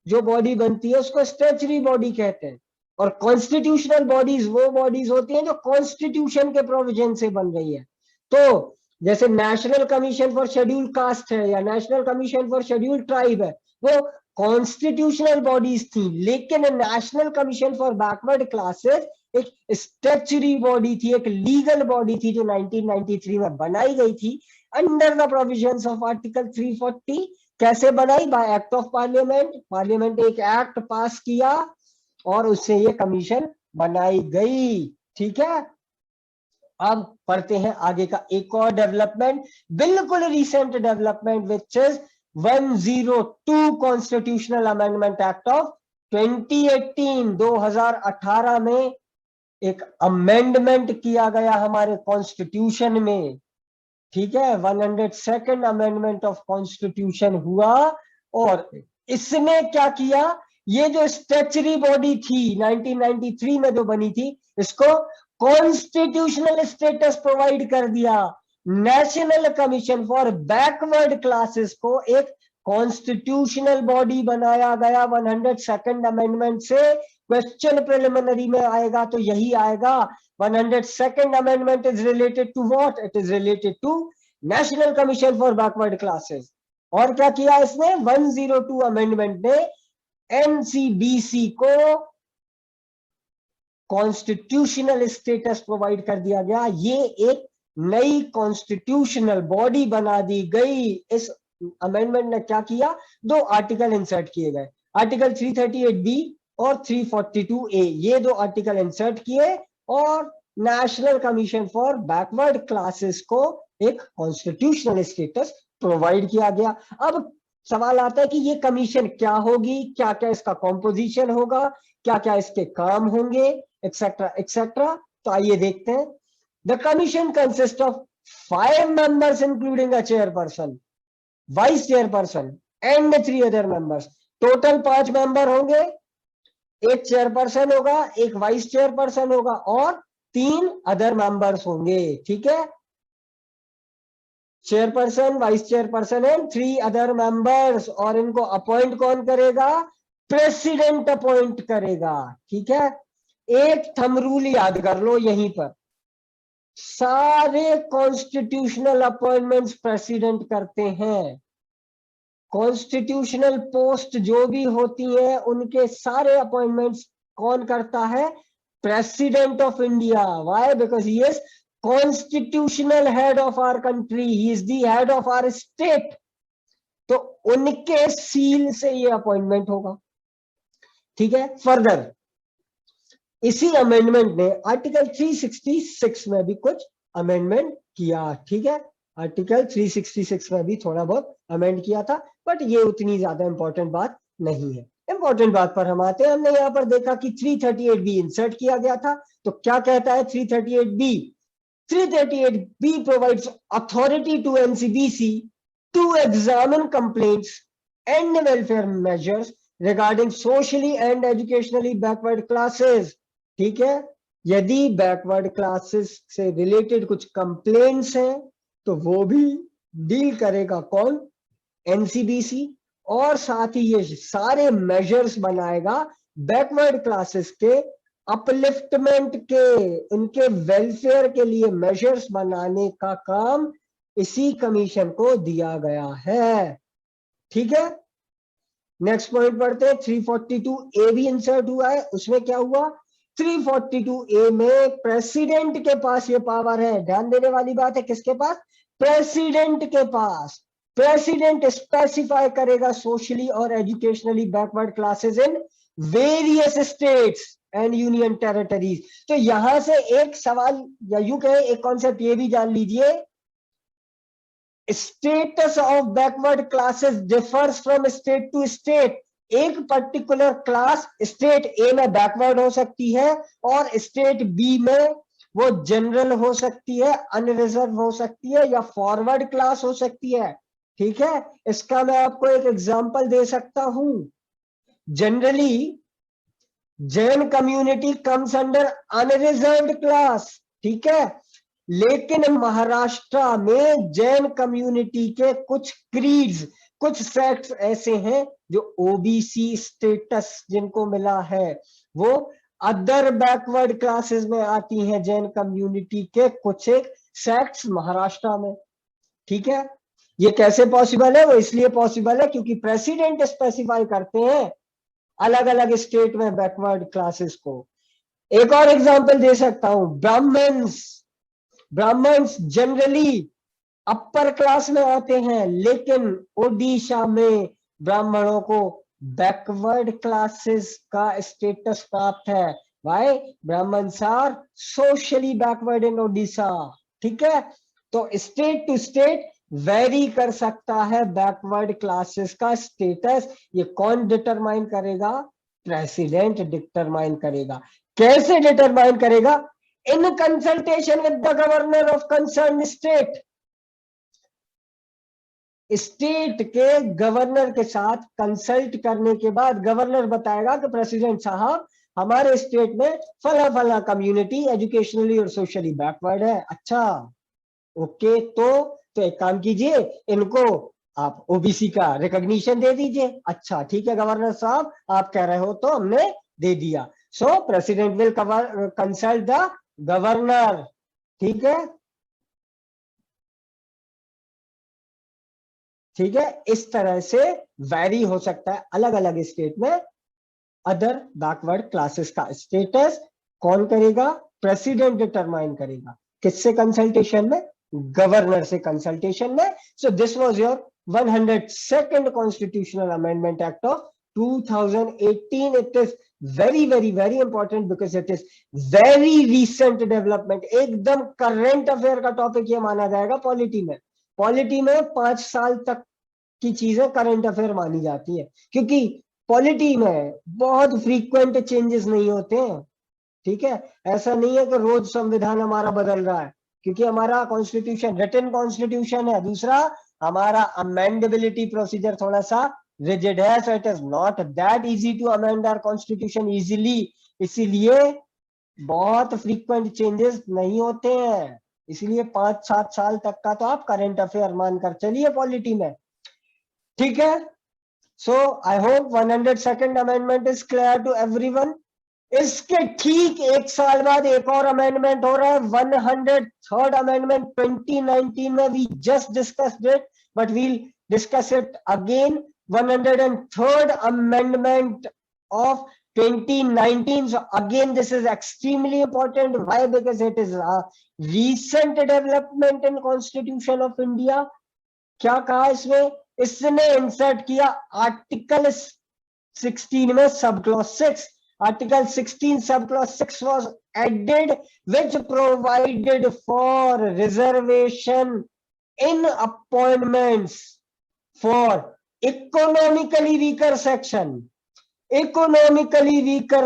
जो बॉडी बनती है उसको स्टैट्यूटरी बॉडी कहते हैं, और कॉन्स्टिट्यूशनल बॉडीज वो बॉडीज होती हैं जो कॉन्स्टिट्यूशन के प्रोविजन से बन रही है। तो जैसे national commission for scheduled cast है या national commission for scheduled tribe है, वो कॉन्स्टिट्यूशनल बॉडीज थी, लेकिन national commission for backward classes एक स्टैट्यूटरी बॉडी थी, एक लीगल बॉडी थी जो 1993 में बनाई गई थी under the provisions of article 340। कैसे बनाई? Bye act of parliament. Parliament एक एक्ट पास किया और उससे ये कमीशन बनाई गई। ठीक है, अब पढ़ते हैं आगे का एक और डेवलपमेंट, बिल्कुल recent development, which is 102 constitutional amendment act of 2018। 2018 में एक अमेंडमेंट किया गया हमारे कॉन्स्टिट्यूशन में। ठीक है, 102nd अमेंडमेंट ऑफ कॉन्स्टिट्यूशन हुआ, और इसने क्या किया, ये जो स्टैट्यूटरी बॉडी थी 1993 में जो बनी थी, इसको कॉन्स्टिट्यूशनल स्टेटस प्रोवाइड कर दिया। National commission for backward classes को एक कॉन्स्टिट्यूशनल बॉडी बनाया गया 102nd अमेंडमेंट से। क्वेश्चन प्रिलिमिनरी में आएगा तो यही आएगा, 102nd amendment is related to what? It is related to national commission for backward classes. और क्या किया इसने? 102 अमेंडमेंट ने एनसीबीसी को कॉन्स्टिट्यूशनल स्टेटस प्रोवाइड कर दिया गया। ये एक नई कॉन्स्टिट्यूशनल बॉडी बना दी गई। इस अमेंडमेंट ने क्या किया? 2 आर्टिकल इंसर्ट किए गए, आर्टिकल 338B और 342A, ये 2 आर्टिकल इंसर्ट किए और national commission for backward classes को एक कॉन्स्टिट्यूशनल स्टेटस प्रोवाइड किया गया। अब सवाल आता है कि ये कमीशन क्या होगी, क्या क्या इसका कॉम्पोजिशन होगा, क्या क्या इसके काम होंगे, एक्सेट्रा एक्सेट्रा। तो आइए देखते हैं। The commission consist of 5 members including a chairperson, vice chairperson and 3 other members. Total 5 member होंगे, एक चेयरपर्सन होगा, एक वाइस चेयरपर्सन होगा और 3 अदर मेंबर्स होंगे। ठीक है, chairperson, vice chairperson and 3 other members, और इनको अपॉइंट कौन करेगा? प्रेसिडेंट अपॉइंट करेगा। ठीक है, एक थंब रूल याद कर लो यहीं पर, सारे कॉन्स्टिट्यूशनल अपॉइंटमेंट्स प्रेसिडेंट करते हैं। कॉन्स्टिट्यूशनल पोस्ट जो भी होती है उनके सारे अपॉइंटमेंट्स कौन करता है? President of India. Why? Because he is constitutional head of our country, he is the head of our state, तो उनके सील से ये अपॉइंटमेंट होगा। ठीक है, फर्दर इसी अमेंडमेंट ने आर्टिकल 366 में भी कुछ अमेंडमेंट किया। ठीक है, आर्टिकल 366 में भी थोड़ा बहुत अमेंड किया था, बट ये उतनी ज्यादा इंपॉर्टेंट बात नहीं है। इंपॉर्टेंट बात पर हम आते हैं। हमने यहाँ पर देखा कि 338B इंसर्ट किया गया था, तो क्या कहता है 338B? 338B provides authority to NCBC to examine complaints and welfare measures regarding socially and educationally backward classes। ठीक है, यदि बैकवर्ड क्लासेस से रिलेटेड कुछ कंप्लेंट्स हैं तो वो भी डील करेगा कौन? एनसीबीसी। और साथ ही ये सारे मेजर्स बनाएगा बैकवर्ड क्लासेस के अपलिफ्टमेंट के, उनके वेलफेयर के लिए मेजर्स बनाने का काम इसी कमीशन को दिया गया है। ठीक है, नेक्स्ट पॉइंट पढ़ते हैं। 342A भी इंसर्ट हुआ है। उसमें क्या हुआ? 342A में प्रेसिडेंट के पास ये पावर है। ध्यान देने वाली बात है, किसके पास? प्रेसिडेंट के पास। प्रेसिडेंट स्पेसिफाई करेगा सोशली और educationally backward classes in various states and union territories. तो यहां से एक सवाल या यूं कहे एक कॉन्सेप्ट ये भी जान लीजिए, status of backward classes differs from state to state. एक पर्टिकुलर क्लास स्टेट ए में बैकवर्ड हो सकती है और स्टेट बी में वो जनरल हो सकती है, अनरिजर्व हो सकती है या फॉरवर्ड क्लास हो सकती है। ठीक है, इसका मैं आपको एक एग्जांपल दे सकता हूं। Generally Jain community comes under unreserved class. ठीक है, लेकिन महाराष्ट्र में जैन कम्युनिटी के कुछ क्रीड्स, कुछ सेक्ट्स ऐसे हैं जो ओबीसी स्टेटस जिनको मिला है, वो अदर बैकवर्ड क्लासेस में आती हैं। जैन कम्युनिटी के कुछ एक सेक्ट्स महाराष्ट्र में। ठीक है, ये कैसे पॉसिबल है? वो इसलिए पॉसिबल है क्योंकि प्रेसिडेंट स्पेसिफाई करते हैं अलग अलग स्टेट में बैकवर्ड क्लासेस को। एक और एग्जांपल दे सकता हूं, ब्राह्मण्स जनरली अपर क्लास में आते हैं, लेकिन ओडिशा में ब्राह्मणों को बैकवर्ड क्लासेस का स्टेटस प्राप्त है। Why? Brahmins are socially backward in Odisha. ठीक है, तो स्टेट टू स्टेट वेरी कर सकता है बैकवर्ड क्लासेस का स्टेटस। ये कौन डिटरमाइन करेगा? प्रेसिडेंट डिटरमाइन करेगा। कैसे डिटरमाइन करेगा? In consultation with the governor of concern state. State के गवर्नर के साथ कंसल्ट करने के बाद गवर्नर बताएगा कि प्रेसिडेंट साहब, हमारे स्टेट में फला फला कम्युनिटी एजुकेशनली और सोशली बैकवर्ड है। अच्छा, ओके, तो एक काम कीजिए, इनको आप ओबीसी का रिकॉग्निशन दे दीजिए। अच्छा ठीक है गवर्नर साहब, आप कह रहे हो तो हमने दे दिया। सो president will consult the governor. ठीक है, ठीक है, इस तरह से वैरी हो सकता है अलग अलग स्टेट में अदर बैकवर्ड क्लासेस का स्टेटस। कौन करेगा? प्रेसिडेंट डिटरमाइन करेगा। किससे कंसल्टेशन में? गवर्नर से कंसल्टेशन में। So this was your 102nd constitutional amendment act of 2018. It is very very very important because it is very recent development. एकदम करंट अफेयर का टॉपिक ये माना जाएगा पॉलिटी में। पॉलिटी में 5 साल तक की चीजें करंट अफेयर मानी जाती है, क्योंकि पॉलिटी में बहुत फ्रीक्वेंट चेंजेस नहीं होते हैं। ठीक है, ऐसा नहीं है कि रोज संविधान हमारा बदल रहा है, क्योंकि हमारा कॉन्स्टिट्यूशन रिटन कॉन्स्टिट्यूशन है। दूसरा, हमारा अमेंडेबिलिटी प्रोसीजर थोड़ा सा रिजिड है, so it is not that easy to amend our constitution easily. इसीलिए बहुत फ्रीक्वेंट चेंजेस नहीं होते हैं, इसलिए 5-7 साल तक का तो आप करंट अफेयर मानकर चलिए पॉलिटी में। ठीक है, so I hope 102nd amendment is clear to everyone. इसके ठीक 1 साल बाद एक और अमेंडमेंट हो रहा है, 103rd अमेंडमेंट 2019 में। We just discussed it, but we'll discuss it again. 103rd amendment of 2019. So again, this is extremely important. Why? Because it is a recent development in Constitution of India. क्या कहा इसमें? इसने insert किया article 16 में sub clause 6. Article 16 subclause 6 was added, which provided for reservation in appointments for economically weaker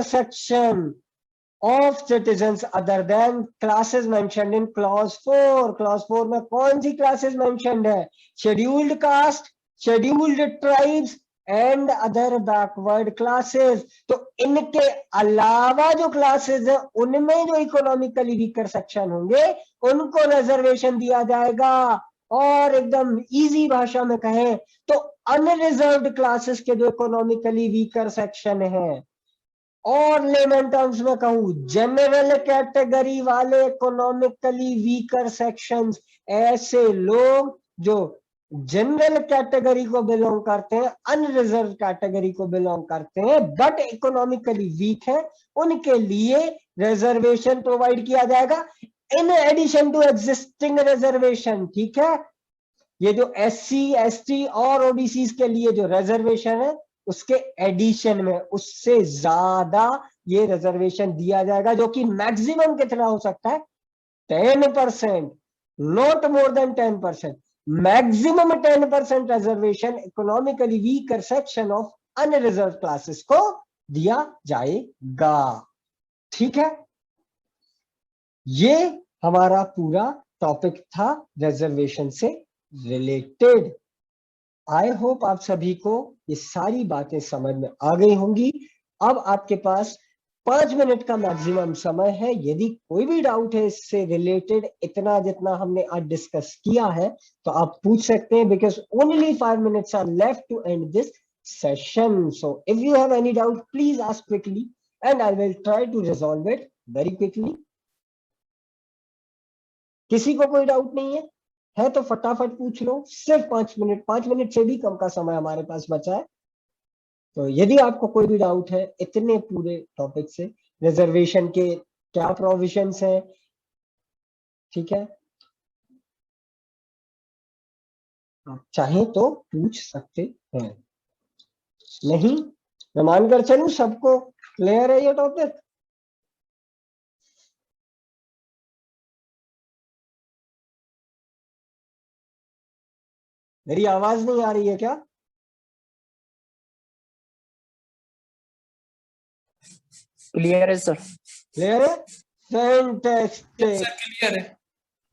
section of citizens other than classes mentioned in clause 4. Clause 4 में कौन सी classes mentioned है? Scheduled caste, scheduled tribes and other backward classes. तो इनके अलावा जो classes है उनमें जो economically weaker section होंगे उनको reservation दिया जाएगा. और एकदम इजी भाषा में कहें तो अनरिजर्व्ड क्लासेस के जो इकोनॉमिकली वीकर सेक्शन है, और लेमन टर्म्स में कहूं जनरल कैटेगरी वाले इकोनॉमिकली वीकर सेक्शंस, ऐसे लोग जो जनरल कैटेगरी को बिलोंग करते हैं, अनरिजर्व कैटेगरी को बिलोंग करते हैं बट इकोनॉमिकली वीक है, उनके लिए रिजर्वेशन प्रोवाइड किया जाएगा in addition to existing reservation. ठीक है, ये जो SC, ST और OBC के लिए जो रिजर्वेशन है उसके एडिशन में उससे ज्यादा ये रिजर्वेशन दिया जाएगा, जो कि मैक्सिमम कितना हो सकता है? 10%, not more than 10%. Maximum 10% reservation economically weaker section of unreserved classes को दिया जाएगा. ठीक है, ये हमारा पूरा टॉपिक था रिजर्वेशन से रिलेटेड. आई होप आप सभी को ये सारी बातें समझ में आ गई होंगी. अब आपके पास 5 मिनट का मैक्सिमम समय है. यदि कोई भी डाउट है इससे रिलेटेड, इतना जितना हमने आज डिस्कस किया है, तो आप पूछ सकते हैं, because only 5 minutes are left to end this session. So if you have any doubt please ask quickly and I will try to resolve it very quickly. किसी को कोई डाउट नहीं है तो फटाफट पूछ लो. सिर्फ 5 मिनट से भी कम का समय हमारे पास बचा है. तो यदि आपको कोई भी डाउट है इतने पूरे टॉपिक से, रिजर्वेशन के क्या प्रोविजंस हैं, ठीक है, आप चाहें तो पूछ सकते हैं. नहीं, मैं मानकर चलूं सबको क्लियर है ये टॉपिक. मेरी आवाज नहीं आ रही है क्या? क्लियर है सर. क्लियर है? फैंटास्टिक, क्लियर है.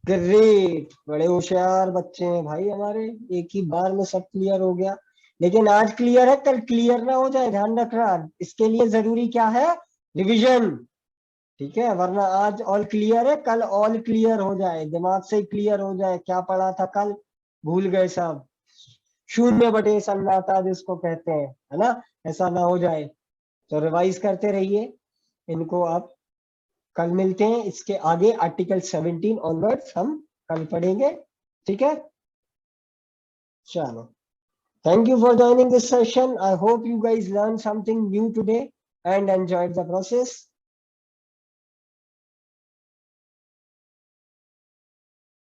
ग्रेट. बड़े होशियार बच्चे हैं भाई हमारे, एक ही बार में सब क्लियर हो गया. लेकिन आज क्लियर है, कल क्लियर ना हो जाए, ध्यान रखना. इसके लिए जरूरी क्या है? रिवीजन. ठीक है, वरना आज ऑल क्लियर है, कल ऑल क्लियर हो जाए, दिमाग से क्लियर हो जाए, क्या पढ़ा था कल भूल गए सब. शून्य बटे सन्नाटा जिसको कहते हैं, है ना, ऐसा ना हो जाए. तो रिवाइज करते रहिए इनको. आप कल मिलते हैं, इसके आगे आर्टिकल 17 ऑनवर्ड्स हम कल पढ़ेंगे. ठीक है, चलो. Thank you for joining this session. I hope you guys learned something new today and enjoyed the process.